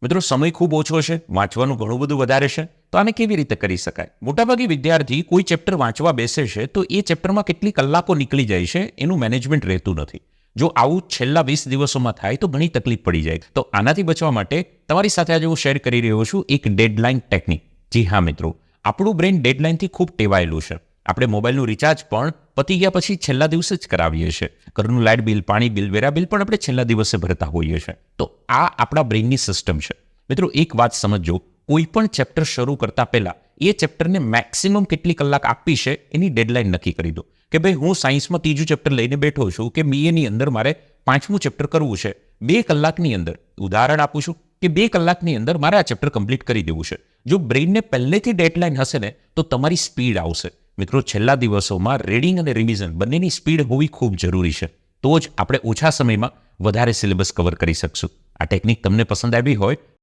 મિત્રો, સમય ખૂબ ઓછો છે, વાંચવાનું ઘણું બધું વધારે છે, તો આને કેવી રીતે કરી શકાય? મોટાભાગે વિદ્યાર્થી કોઈ ચેપ્ટર વાંચવા બેસે છે તો એ ચેપ્ટરમાં કેટલી કલાકો નીકળી જાય છે એનું મેનેજમેન્ટ રહેતું નથી. જો આવું છેલ્લા 20 દિવસોમાં થાય તો ઘણી તકલીફ પડી જાય. તો આનાથી બચવા માટે તમારી સાથે આજે હું શેર કરી રહ્યો છું એક ડેડલાઇન ટેકનિક. જી હા મિત્રો, આપણું બ્રેન ડેડલાઇનથી ખૂબ ટેવાયેલું છે. આપણે મોબાઈલનું રિચાર્જ પણ પતી ગયા પછી છેલ્લા દિવસે જ કરાવીએ છીએ. ઘરનું લાઇટ બિલ, પાણી બિલ, વેરા બિલ પણ આપણે છેલ્લા દિવસે ભરતા હોઈએ છીએ. તો આ આપણા બ્રેઇનની સિસ્ટમ છે. મિત્રો, એક વાત સમજો, કોઈ પણ ચેપ્ટર શરૂ કરતા પહેલા એ ચેપ્ટરને મેક્સિમમ કેટલી કલાક આપવી છે એની ડેડલાઇન નક્કી કરી દો. કે ભાઈ, હું સાયન્સમાં ત્રીજું ચેપ્ટર લઈને બેઠો છું કે બીએની અંદર મારે 5મું ચેપ્ટર કરવું છે. 2 કલાકની અંદર, ઉદાહરણ આપું છું કે 2 કલાકની અંદર મારે આ ચેપ્ટર કમ્પ્લીટ કરી દેવું છે. જો બ્રેઇનને પહેલેથી ડેડલાઇન હશે ને તો તમારી સ્પીડ આવશે. મિત્રો, છેલ્લા દિવસોમાં રીડિંગ અને રિવિઝન બંનેની સ્પીડ હોવી ખૂબ જરૂરી છે. તો જ આપણે ઓછા સમયમાં વધારે સિલેબસ કવર કરી શકશું. આ ટેકનિક તમને પસંદ આવી હોય